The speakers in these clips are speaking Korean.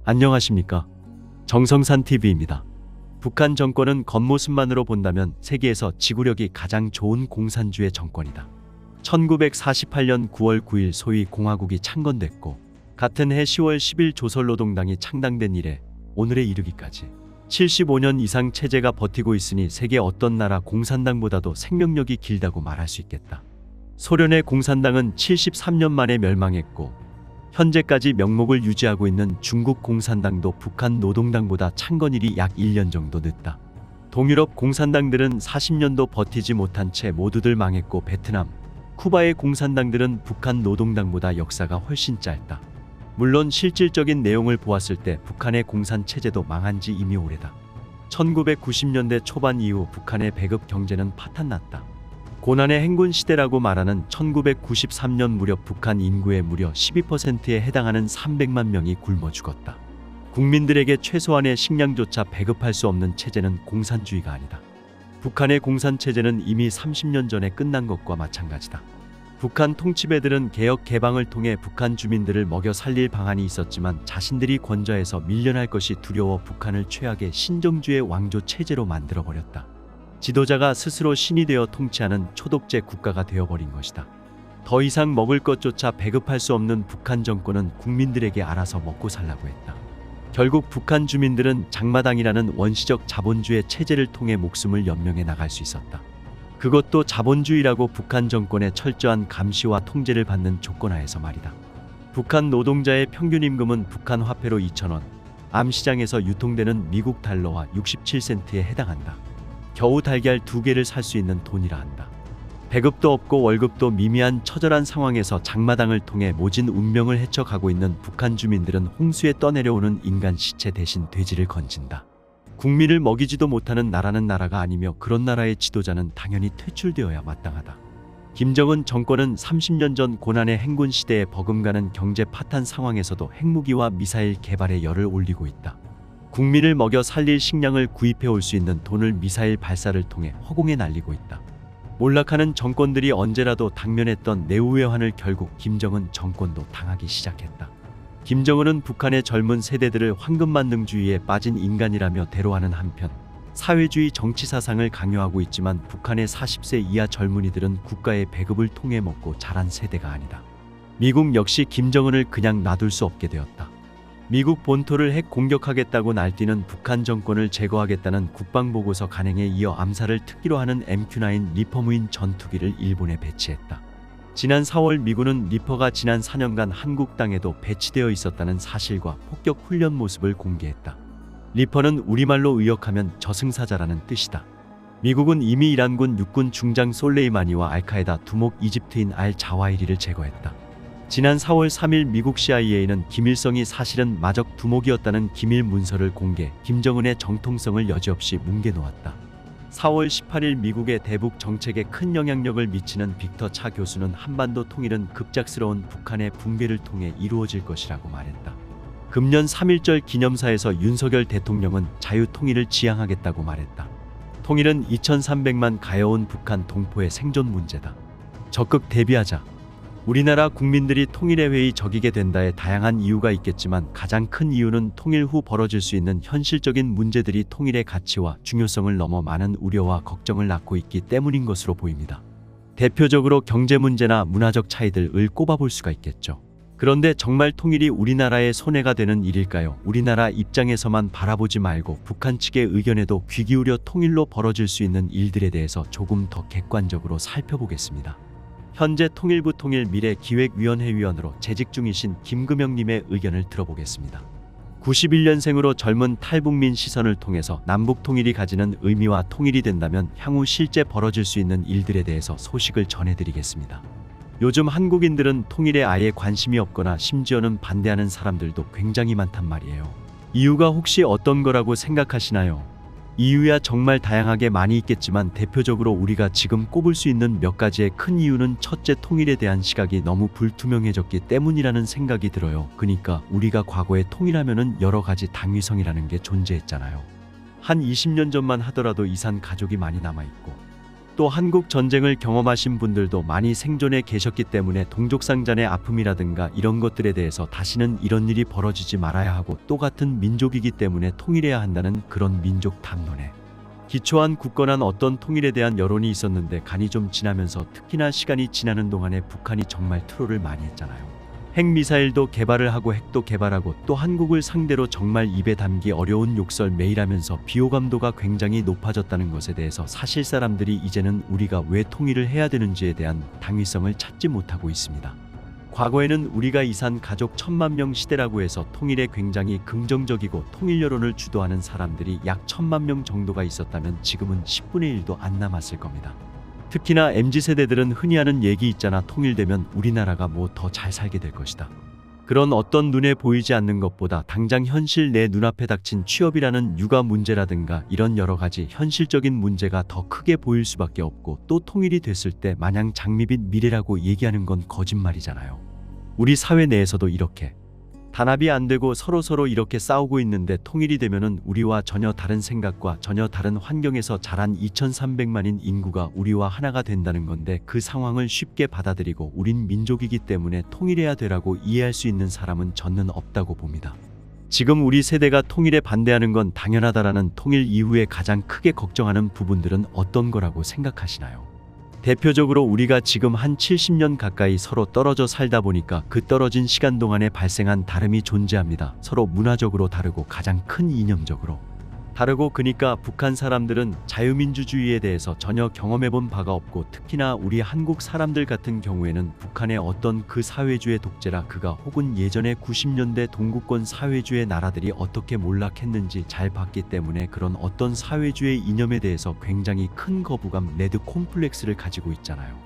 안녕하십니까? 정성산 TV입니다. 북한 정권은 겉모습만으로 본다면 세계에서 지구력이 가장 좋은 공산주의 정권이다. 1948년 9월 9일 소위 공화국이 창건됐고 같은 해 10월 10일 조선노동당이 창당된 이래 오늘에 이르기까지 75년 이상 체제가 버티고 있으니 세계 어떤 나라 공산당보다도 생명력이 길다고 말할 수 있겠다. 소련의 공산당은 73년 만에 멸망했고 현재까지 명목을 유지하고 있는 중국 공산당도 북한 노동당보다 창건일이 약 1년 정도 늦다. 동유럽 공산당들은 40년도 버티지 못한 채 모두들 망했고 베트남, 쿠바의 공산당들은 북한 노동당보다 역사가 훨씬 짧다. 물론 실질적인 내용을 보았을 때 북한의 공산체제도 망한 지 이미 오래다. 1990년대 초반 이후 북한의 배급 경제는 파탄났다. 고난의 행군 시대라고 말하는 1993년 무렵 북한 인구의 무려 12%에 해당하는 300만 명이 굶어 죽었다. 국민들에게 최소한의 식량조차 배급할 수 없는 체제는 공산주의가 아니다. 북한의 공산체제는 이미 30년 전에 끝난 것과 마찬가지다. 북한 통치배들은 개혁 개방을 통해 북한 주민들을 먹여 살릴 방안이 있었지만 자신들이 권좌에서 밀려날 것이 두려워 북한을 최악의 신정주의 왕조 체제로 만들어버렸다. 지도자가 스스로 신이 되어 통치하는 초독제 국가가 되어버린 것이다. 더 이상 먹을 것조차 배급할 수 없는 북한 정권은 국민들에게 알아서 먹고 살라고 했다. 결국 북한 주민들은 장마당이라는 원시적 자본주의 체제를 통해 목숨을 연명해 나갈 수 있었다. 그것도 자본주의라고 북한 정권의 철저한 감시와 통제를 받는 조건하에서 말이다. 북한 노동자의 평균 임금은 북한 화폐로 2,000원, 암시장에서 유통되는 미국 달러와 67센트에 해당한다. 겨우 달걀 2개를 살 수 있는 돈이라 한다. 배급도 없고 월급도 미미한 처절한 상황에서 장마당을 통해 모진 운명을 헤쳐가고 있는 북한 주민들은 홍수에 떠내려오는 인간 시체 대신 돼지를 건진다. 국민을 먹이지도 못하는 나라는 나라가 아니며 그런 나라의 지도자는 당연히 퇴출되어야 마땅하다. 김정은 정권은 30년 전 고난의 행군 시대에 버금가는 경제 파탄 상황에서도 핵무기와 미사일 개발에 열을 올리고 있다. 국민을 먹여 살릴 식량을 구입해 올 수 있는 돈을 미사일 발사를 통해 허공에 날리고 있다. 몰락하는 정권들이 언제라도 당면했던 내후회환을 결국 김정은 정권도 당하기 시작했다. 김정은은 북한의 젊은 세대들을 황금만능주의에 빠진 인간이라며 대로하는 한편 사회주의 정치사상을 강요하고 있지만 북한의 40세 이하 젊은이들은 국가의 배급을 통해 먹고 자란 세대가 아니다. 미국 역시 김정은을 그냥 놔둘 수 없게 되었다. 미국 본토를 핵 공격하겠다고 날뛰는 북한 정권을 제거하겠다는 국방보고서 간행에 이어 암살을 특기로 하는 MQ-9 리퍼 무인 전투기를 일본에 배치했다. 지난 4월 미군은 리퍼가 지난 4년간 한국 땅에도 배치되어 있었다는 사실과 폭격 훈련 모습을 공개했다. 리퍼는 우리말로 의역하면 저승사자라는 뜻이다. 미국은 이미 이란군 육군 중장 솔레이마니와 알카에다 두목 이집트인 알 자와히리를 제거했다. 지난 4월 3일 미국 CIA는 김일성이 사실은 마적 두목이었다는 기밀 문서를 공개, 김정은의 정통성을 여지없이 뭉개놓았다. 4월 18일 미국의 대북 정책에 큰 영향력을 미치는 빅터 차 교수는 한반도 통일은 급작스러운 북한의 붕괴를 통해 이루어질 것이라고 말했다. 금년 3.1절 기념사에서 윤석열 대통령은 자유통일을 지향하겠다고 말했다. 통일은 2300만 가여운 북한 동포의 생존 문제다. 적극 대비하자. 우리나라 국민들이 통일의 회의 적이게 된다에 다양한 이유가 있겠지만 가장 큰 이유는 통일 후 벌어질 수 있는 현실적인 문제들이 통일의 가치와 중요성을 넘어 많은 우려와 걱정을 낳고 있기 때문인 것으로 보입니다. 대표적으로 경제 문제나 문화적 차이들을 꼽아볼 수가 있겠죠. 그런데 정말 통일이 우리나라의 손해가 되는 일일까요? 우리나라 입장에서만 바라보지 말고 북한 측의 의견에도 귀 기울여 통일로 벌어질 수 있는 일들에 대해서 조금 더 객관적으로 살펴보겠습니다. 현재 통일부 통일미래기획위원회 위원으로 재직 중이신 김금영님의 의견을 들어보겠습니다. 91년생으로 젊은 탈북민 시선을 통해서 남북 통일이 가지는 의미와 통일이 된다면 향후 실제 벌어질 수 있는 일들에 대해서 소식을 전해드리겠습니다. 요즘 한국인들은 통일에 아예 관심이 없거나 심지어는 반대하는 사람들도 굉장히 많단 말이에요. 이유가 혹시 어떤 거라고 생각하시나요? 이유야 정말 다양하게 많이 있겠지만 대표적으로 우리가 지금 꼽을 수 있는 몇 가지의 큰 이유는 첫째, 통일에 대한 시각이 너무 불투명해졌기 때문이라는 생각이 들어요. 그러니까 우리가 과거에 통일하면은 여러 가지 당위성이라는 게 존재했잖아요. 한 20년 전만 하더라도 이산 가족이 많이 남아있고 또 한국 전쟁을 경험하신 분들도 많이 생존해 계셨기 때문에 동족상잔의 아픔이라든가 이런 것들에 대해서 다시는 이런 일이 벌어지지 말아야 하고, 또 같은 민족이기 때문에 통일해야 한다는 그런 민족 담론에 기초한 굳건한 어떤 통일에 대한 여론이 있었는데, 간이 좀 지나면서, 특히나 시간이 지나는 동안에 북한이 정말 트롤을 많이 했잖아요. 핵미사일도 개발을 하고 핵도 개발하고, 또 한국을 상대로 정말 입에 담기 어려운 욕설 매일 하면서 비호감도가 굉장히 높아졌다는 것에 대해서 사실 사람들이 이제는 우리가 왜 통일을 해야 되는지에 대한 당위성을 찾지 못하고 있습니다. 과거에는 우리가 이산 가족 1000만 명 시대라고 해서 통일에 굉장히 긍정적이고 통일 여론을 주도하는 사람들이 약 1000만 명 정도가 있었다면 지금은 10분의 1도 안 남았을 겁니다. 특히나 MZ세대들은 흔히 하는 얘기 있잖아. 통일되면 우리나라가 뭐 더 잘 살게 될 것이다. 그런 어떤 눈에 보이지 않는 것보다 당장 현실 내 눈앞에 닥친 취업이라는 육아 문제라든가 이런 여러 가지 현실적인 문제가 더 크게 보일 수밖에 없고, 또 통일이 됐을 때 마냥 장밋빛 미래라고 얘기하는 건 거짓말이잖아요. 우리 사회 내에서도 이렇게 단합이 안 되고 서로 이렇게 싸우고 있는데, 통일이 되면은 우리와 전혀 다른 생각과 전혀 다른 환경에서 자란 2300만인 인구가 우리와 하나가 된다는 건데, 그 상황을 쉽게 받아들이고 우린 민족이기 때문에 통일해야 되라고 이해할 수 있는 사람은 저는 없다고 봅니다. 지금 우리 세대가 통일에 반대하는 건 당연하다라는, 통일 이후에 가장 크게 걱정하는 부분들은 어떤 거라고 생각하시나요? 대표적으로 우리가 지금 한 70년 가까이 서로 떨어져 살다 보니까 그 떨어진 시간 동안에 발생한 다름이 존재합니다. 서로 문화적으로 다르고 가장 큰 이념적으로 다르고, 그니까 북한 사람들은 자유민주주의에 대해서 전혀 경험해본 바가 없고, 특히나 우리 한국 사람들 같은 경우에는 북한의 어떤 그 사회주의 독재라 그가 혹은 예전에 90년대 동구권 사회주의 나라들이 어떻게 몰락했는지 잘 봤기 때문에 그런 어떤 사회주의 이념에 대해서 굉장히 큰 거부감, 레드 콤플렉스를 가지고 있잖아요.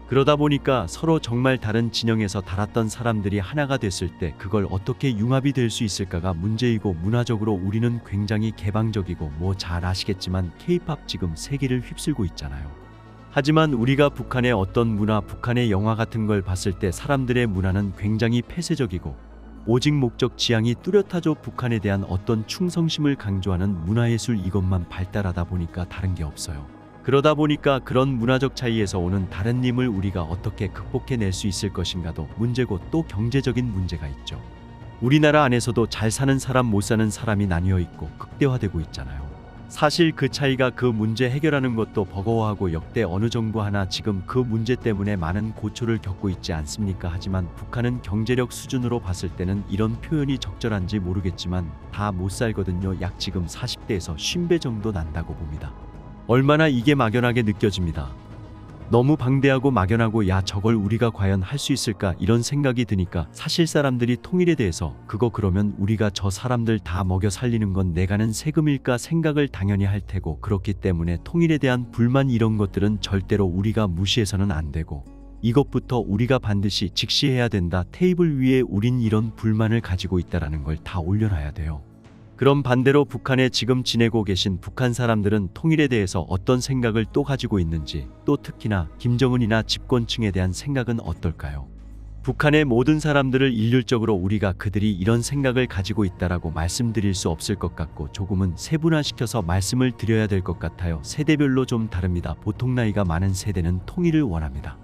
그러다 보니까 서로 정말 다른 진영에서 달았던 사람들이 하나가 됐을 때 그걸 어떻게 융합이 될 수 있을까가 문제이고, 문화적으로 우리는 굉장히 개방적이고, 뭐 잘 아시겠지만 K-팝 지금 세계를 휩쓸고 있잖아요. 하지만 우리가 북한의 어떤 문화, 북한의 영화 같은 걸 봤을 때 사람들의 문화는 굉장히 폐쇄적이고 오직 목적 지향이 뚜렷하죠. 북한에 대한 어떤 충성심을 강조하는 문화예술, 이것만 발달하다 보니까 다른 게 없어요. 그러다 보니까 그런 문화적 차이에서 오는 다른님을 우리가 어떻게 극복해낼 수 있을 것인가도 문제고, 또 경제적인 문제가 있죠. 우리나라 안에서도 잘 사는 사람, 못 사는 사람이 나뉘어 있고 극대화되고 있잖아요. 사실 그 차이가 그 문제 해결하는 것도 버거워하고, 역대 어느 정부 하나 지금 그 문제 때문에 많은 고초를 겪고 있지 않습니까? 하지만 북한은 경제력 수준으로 봤을 때는 이런 표현이 적절한지 모르겠지만 다 못 살거든요. 약 지금 40대에서 50배 정도 난다고 봅니다. 얼마나 이게 막연하게 느껴집니다. 너무 방대하고 막연하고, 야 저걸 우리가 과연 할 수 있을까, 이런 생각이 드니까 사실 사람들이 통일에 대해서 그거 그러면 우리가 저 사람들 다 먹여 살리는 건 내가는 세금일까 생각을 당연히 할 테고, 그렇기 때문에 통일에 대한 불만 이런 것들은 절대로 우리가 무시해서는 안 되고, 이것부터 우리가 반드시 직시해야 된다. 테이블 위에 우린 이런 불만을 가지고 있다라는 걸 다 올려놔야 돼요. 그럼 반대로 북한에 지금 지내고 계신 북한 사람들은 통일에 대해서 어떤 생각을 또 가지고 있는지, 또 특히나 김정은이나 집권층에 대한 생각은 어떨까요? 북한의 모든 사람들을 일률적으로 우리가 그들이 이런 생각을 가지고 있다라고 말씀드릴 수 없을 것 같고, 조금은 세분화시켜서 말씀을 드려야 될 것 같아요. 세대별로 좀 다릅니다. 보통 나이가 많은 세대는 통일을 원합니다.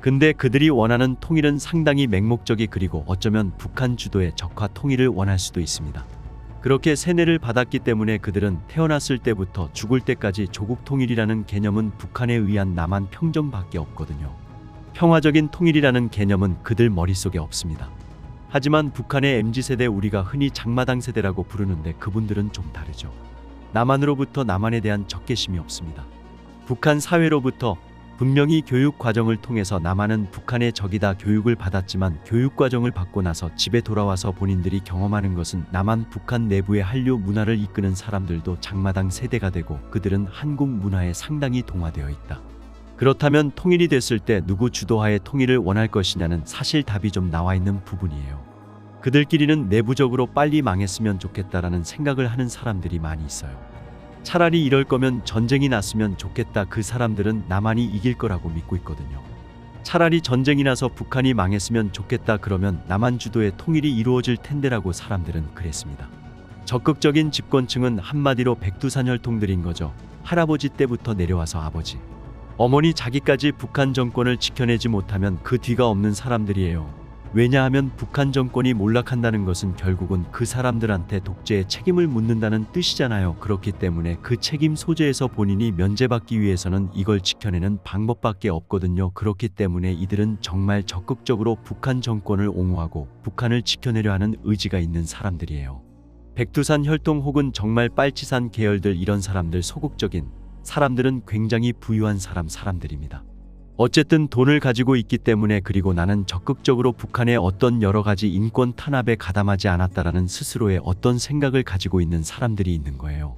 근데 그들이 원하는 통일은 상당히 맹목적이, 그리고 어쩌면 북한 주도의 적화 통일을 원할 수도 있습니다. 그렇게 세뇌를 받았기 때문에 그들은 태어났을 때부터 죽을 때까지 조국 통일이라는 개념은 북한에 의한 남한 평정밖에 없거든요. 평화적인 통일이라는 개념은 그들 머릿속에 없습니다. 하지만 북한의 MZ세대, 우리가 흔히 장마당 세대라고 부르는데 그분들은 좀 다르죠. 남한으로부터 남한에 대한 적개심이 없습니다. 북한 사회로부터 분명히 교육 과정을 통해서 남한은 북한의 적이다 교육을 받았지만, 교육 과정을 받고 나서 집에 돌아와서 본인들이 경험하는 것은 남한 북한 내부의 한류 문화를 이끄는 사람들도 장마당 세대가 되고, 그들은 한국 문화에 상당히 동화되어 있다. 그렇다면 통일이 됐을 때 누구 주도하에 통일을 원할 것이냐는 사실 답이 좀 나와 있는 부분이에요. 그들끼리는 내부적으로 빨리 망했으면 좋겠다라는 생각을 하는 사람들이 많이 있어요. 차라리 이럴 거면 전쟁이 났으면 좋겠다. 그 사람들은 남한이 이길 거라고 믿고 있거든요. 차라리 전쟁이 나서 북한이 망했으면 좋겠다. 그러면 남한 주도의 통일이 이루어질 텐데라고 사람들은 그랬습니다. 적극적인 집권층은 한마디로 백두산혈통들인 거죠. 할아버지 때부터 내려와서 아버지, 어머니 자기까지 북한 정권을 지켜내지 못하면 그 뒤가 없는 사람들이에요. 왜냐하면 북한 정권이 몰락한다는 것은 결국은 그 사람들한테 독재의 책임을 묻는다는 뜻이잖아요. 그렇기 때문에 그 책임 소재에서 본인이 면제받기 위해서는 이걸 지켜내는 방법밖에 없거든요. 그렇기 때문에 이들은 정말 적극적으로 북한 정권을 옹호하고 북한을 지켜내려 하는 의지가 있는 사람들이에요. 백두산 혈통 혹은 정말 빨치산 계열들, 이런 사람들, 소극적인 사람들은 굉장히 부유한 사람들입니다. 어쨌든 돈을 가지고 있기 때문에, 그리고 나는 적극적으로 북한의 어떤 여러 가지 인권 탄압에 가담하지 않았다라는 스스로의 어떤 생각을 가지고 있는 사람들이 있는 거예요.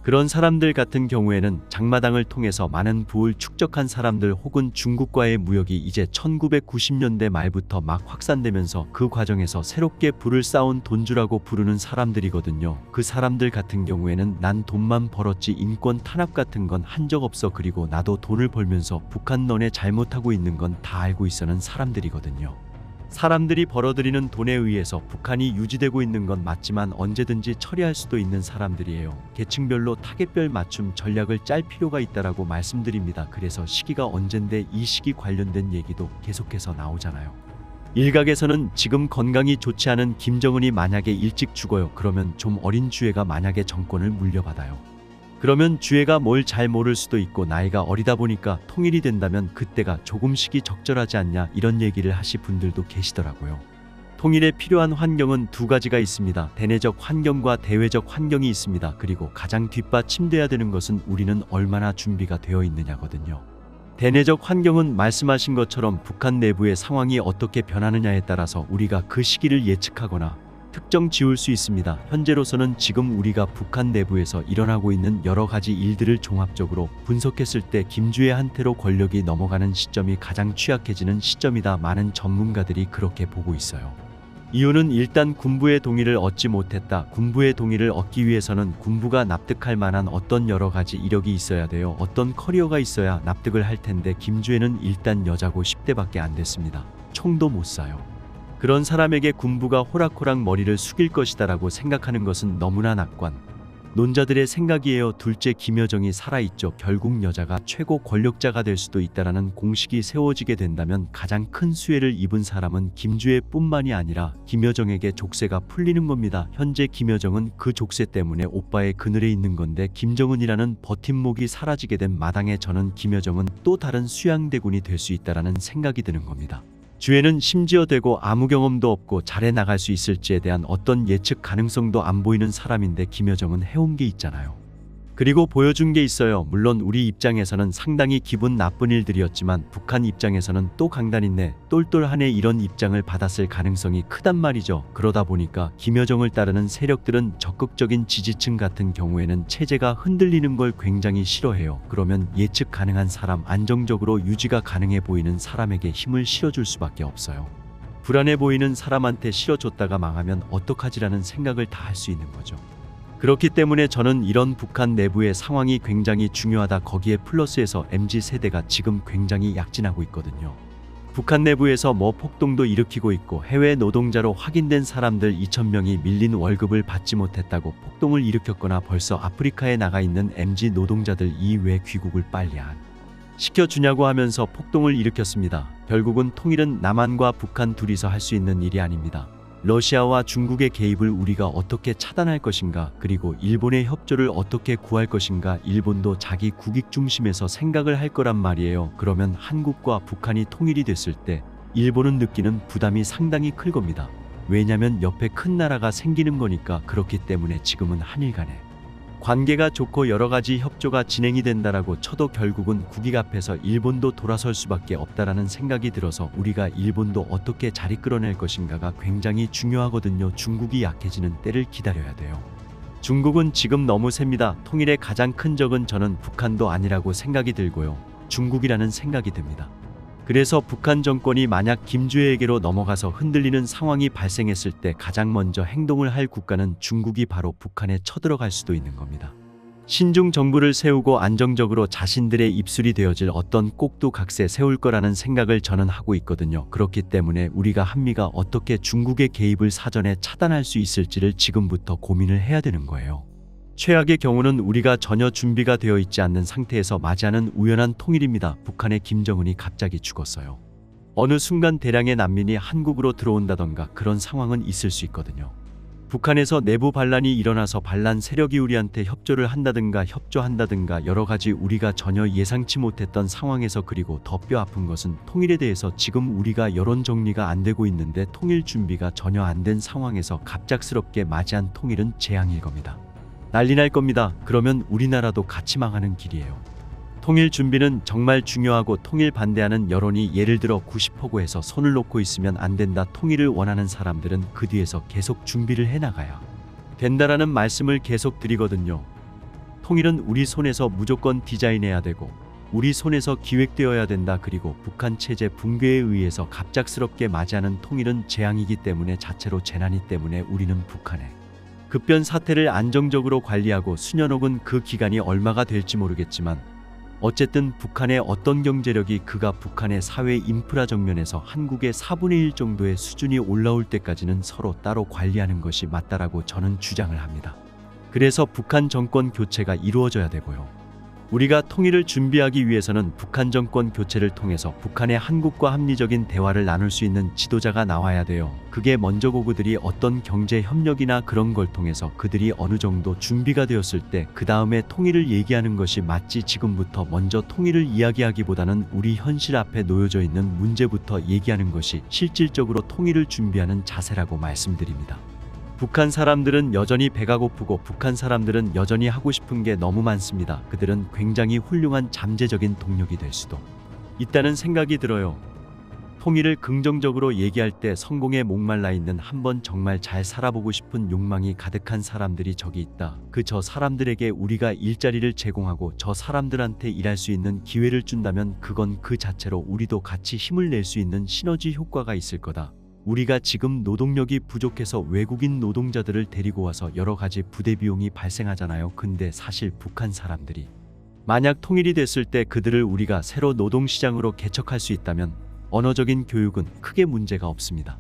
그런 사람들 같은 경우에는 장마당을 통해서 많은 부를 축적한 사람들, 혹은 중국과의 무역이 이제 1990년대 말부터 막 확산되면서 그 과정에서 새롭게 부를 쌓은 돈주라고 부르는 사람들이거든요. 그 사람들 같은 경우에는 난 돈만 벌었지 인권 탄압 같은 건 한 적 없어, 그리고 나도 돈을 벌면서 북한 너네 잘못하고 있는 건 다 알고 있어는 사람들이거든요. 사람들이 벌어들이는 돈에 의해서 북한이 유지되고 있는 건 맞지만 언제든지 처리할 수도 있는 사람들이에요. 계층별로 타겟별 맞춤 전략을 짤 필요가 있다라고 말씀드립니다. 그래서 시기가 언젠데 이 시기 관련된 얘기도 계속해서 나오잖아요. 일각에서는 지금 건강이 좋지 않은 김정은이 만약에 일찍 죽어요. 그러면 좀 어린 주애가 만약에 정권을 물려받아요. 그러면 주애가 뭘 잘 모를 수도 있고, 나이가 어리다 보니까 통일이 된다면 그때가 조금 시기 적절하지 않냐, 이런 얘기를 하실 분들도 계시더라고요. 통일에 필요한 환경은 두 가지가 있습니다. 대내적 환경과 대외적 환경이 있습니다. 그리고 가장 뒷받침돼야 되는 것은 우리는 얼마나 준비가 되어 있느냐거든요. 대내적 환경은 말씀하신 것처럼 북한 내부의 상황이 어떻게 변하느냐에 따라서 우리가 그 시기를 예측하거나 특정 지을 수 있습니다. 현재로서는 지금 우리가 북한 내부에서 일어나고 있는 여러 가지 일들을 종합적으로 분석했을 때 김주애한테로 권력이 넘어가는 시점이 가장 취약해지는 시점이다. 많은 전문가들이 그렇게 보고 있어요. 이유는 일단 군부의 동의를 얻지 못했다. 군부의 동의를 얻기 위해서는 군부가 납득할 만한 어떤 여러 가지 이력이 있어야 돼요. 어떤 커리어가 있어야 납득을 할 텐데, 김주애는 일단 여자고 10대밖에 안 됐습니다. 총도 못 쏴요. 그런 사람에게 군부가 호락호락 머리를 숙일 것이다라고 생각하는 것은 너무나 낙관, 논자들의 생각이에요. 둘째, 김여정이 살아있죠. 결국 여자가 최고 권력자가 될 수도 있다라는 공식이 세워지게 된다면 가장 큰 수혜를 입은 사람은 김주애뿐만이 아니라 김여정에게 족쇄가 풀리는 겁니다. 현재 김여정은 그 족쇄 때문에 오빠의 그늘에 있는 건데, 김정은이라는 버팀목이 사라지게 된 마당에 저는 김여정은 또 다른 수양대군이 될 수 있다라는 생각이 드는 겁니다. 주애는 심지어 되고 아무 경험도 없고 잘해 나갈 수 있을지에 대한 어떤 예측 가능성도 안 보이는 사람인데, 김여정은 해온 게 있잖아요. 그리고 보여준 게 있어요. 물론 우리 입장에서는 상당히 기분 나쁜 일들이었지만 북한 입장에서는 또 강단있네, 똘똘하네, 이런 입장을 받았을 가능성이 크단 말이죠. 그러다 보니까 김여정을 따르는 세력들은 적극적인 지지층 같은 경우에는 체제가 흔들리는 걸 굉장히 싫어해요. 그러면 예측 가능한 사람, 안정적으로 유지가 가능해 보이는 사람에게 힘을 실어줄 수밖에 없어요. 불안해 보이는 사람한테 실어줬다가 망하면 어떡하지라는 생각을 다 할 수 있는 거죠. 그렇기 때문에 저는 이런 북한 내부의 상황이 굉장히 중요하다. 거기에 플러스해서 MZ세대가 지금 굉장히 약진하고 있거든요. 북한 내부에서 폭동도 일으키고 있고, 해외 노동자로 확인된 사람들 2,000명이 밀린 월급을 받지 못했다고 폭동을 일으켰거나, 벌써 아프리카에 나가 있는 MZ 노동자들 이외 귀국을 빨리 시켜주냐고 하면서 폭동을 일으켰습니다. 결국은 통일은 남한과 북한 둘이서 할 수 있는 일이 아닙니다. 러시아와 중국의 개입을 우리가 어떻게 차단할 것인가, 그리고 일본의 협조를 어떻게 구할 것인가. 일본도 자기 국익 중심에서 생각을 할 거란 말이에요. 그러면 한국과 북한이 통일이 됐을 때 일본은 느끼는 부담이 상당히 클 겁니다. 왜냐면 옆에 큰 나라가 생기는 거니까. 그렇기 때문에 지금은 한일 간에 관계가 좋고 여러 가지 협조가 진행이 된다라고 쳐도 결국은 국익 앞에서 일본도 돌아설 수밖에 없다라는 생각이 들어서 우리가 일본도 어떻게 잘 이끌어낼 것인가가 굉장히 중요하거든요. 중국이 약해지는 때를 기다려야 돼요. 중국은 지금 너무 셉니다. 통일의 가장 큰 적은 저는 북한도 아니라고 생각이 들고요. 중국이라는 생각이 듭니다. 그래서 북한 정권이 만약 김주애에게로 넘어가서 흔들리는 상황이 발생했을 때 가장 먼저 행동을 할 국가는 중국이 바로 북한에 쳐들어갈 수도 있는 겁니다. 신중 정부를 세우고 안정적으로 자신들의 입술이 되어질 어떤 꼭두각세 세울 거라는 생각을 저는 하고 있거든요. 그렇기 때문에 우리가 한미가 어떻게 중국의 개입을 사전에 차단할 수 있을지를 지금부터 고민을 해야 되는 거예요. 최악의 경우는 우리가 전혀 준비가 되어 있지 않는 상태에서 맞이하는 우연한 통일입니다. 북한의 김정은이 갑자기 죽었어요. 어느 순간 대량의 난민이 한국으로 들어온다던가 그런 상황은 있을 수 있거든요. 북한에서 내부 반란이 일어나서 반란 세력이 우리한테 협조를 한다든가 협조한다든가 여러 가지 우리가 전혀 예상치 못했던 상황에서, 그리고 더 뼈 아픈 것은 통일에 대해서 지금 우리가 여론 정리가 안 되고 있는데 통일 준비가 전혀 안 된 상황에서 갑작스럽게 맞이한 통일은 재앙일 겁니다. 난리 날 겁니다. 그러면 우리나라도 같이 망하는 길이에요. 통일 준비는 정말 중요하고, 통일 반대하는 여론이 예를 들어 90%에서 손을 놓고 있으면 안 된다. 통일을 원하는 사람들은 그 뒤에서 계속 준비를 해나가야 된다라는 말씀을 계속 드리거든요. 통일은 우리 손에서 무조건 디자인해야 되고 우리 손에서 기획되어야 된다. 그리고 북한 체제 붕괴에 의해서 갑작스럽게 맞이하는 통일은 재앙이기 때문에, 자체로 재난이 때문에 우리는 북한의 급변 사태를 안정적으로 관리하고 수년 혹은 그 기간이 얼마가 될지 모르겠지만 어쨌든 북한의 어떤 경제력이 그가 북한의 사회 인프라 정면에서 한국의 4분의 1 정도의 수준이 올라올 때까지는 서로 따로 관리하는 것이 맞다라고 저는 주장을 합니다. 그래서 북한 정권 교체가 이루어져야 되고요. 우리가 통일을 준비하기 위해서는 북한 정권 교체를 통해서 북한의 한국과 합리적인 대화를 나눌 수 있는 지도자가 나와야 돼요. 그게 먼저 그들이 어떤 경제 협력이나 그런 걸 통해서 그들이 어느 정도 준비가 되었을 때 그 다음에 통일을 얘기하는 것이 맞지, 지금부터 먼저 통일을 이야기하기보다는 우리 현실 앞에 놓여져 있는 문제부터 얘기하는 것이 실질적으로 통일을 준비하는 자세라고 말씀드립니다. 북한 사람들은 여전히 배가 고프고 북한 사람들은 여전히 하고 싶은 게 너무 많습니다. 그들은 굉장히 훌륭한 잠재적인 동력이 될 수도 있다는 생각이 들어요. 통일을 긍정적으로 얘기할 때 성공에 목말라 있는, 한번 정말 잘 살아보고 싶은 욕망이 가득한 사람들이 저기 있다. 저 사람들에게 우리가 일자리를 제공하고 저 사람들한테 일할 수 있는 기회를 준다면 그건 그 자체로 우리도 같이 힘을 낼 수 있는 시너지 효과가 있을 거다. 우리가 지금 노동력이 부족해서 외국인 노동자들을 데리고 와서 여러 가지 부대 비용이 발생하잖아요. 근데 사실 북한 사람들이 만약 통일이 됐을 때 그들을 우리가 새로 노동시장으로 개척할 수 있다면 언어적인 교육은 크게 문제가 없습니다.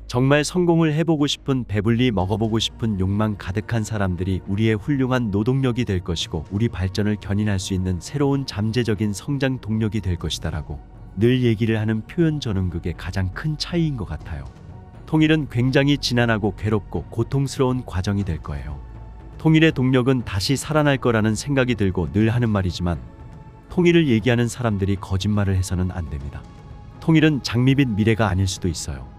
정말 성공을 해보고 싶은, 배불리 먹어보고 싶은 욕망 가득한 사람들이 우리의 훌륭한 노동력이 될 것이고 우리 발전을 견인할 수 있는 새로운 잠재적인 성장 동력이 될 것이다라고 늘 얘기를 하는 표현, 저는 그게 가장 큰 차이인 것 같아요. 통일은 굉장히 지난하고 괴롭고 고통스러운 과정이 될 거예요. 통일의 동력은 다시 살아날 거라는 생각이 들고 늘 하는 말이지만 통일을 얘기하는 사람들이 거짓말을 해서는 안 됩니다. 통일은 장밋빛 미래가 아닐 수도 있어요.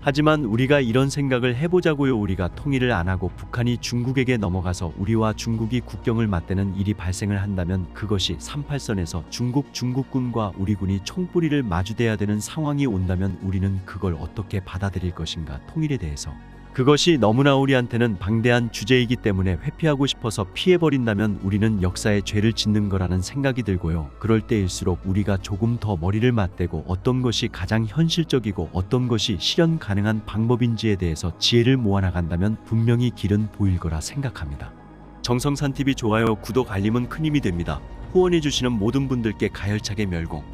하지만 우리가 이런 생각을 해보자고요. 우리가 통일을 안 하고 북한이 중국에게 넘어가서 우리와 중국이 국경을 맞대는 일이 발생을 한다면, 그것이 38선에서 중국군과 우리 군이 총뿌리를 마주대야 되는 상황이 온다면 우리는 그걸 어떻게 받아들일 것인가. 통일에 대해서 그것이 너무나 우리한테는 방대한 주제이기 때문에 회피하고 싶어서 피해버린다면 우리는 역사의 죄를 짓는 거라는 생각이 들고요. 그럴 때일수록 우리가 조금 더 머리를 맞대고 어떤 것이 가장 현실적이고 어떤 것이 실현 가능한 방법인지에 대해서 지혜를 모아나간다면 분명히 길은 보일 거라 생각합니다. 정성산TV 좋아요, 구독, 알림은 큰 힘이 됩니다. 후원해주시는 모든 분들께 가열차게 멸공.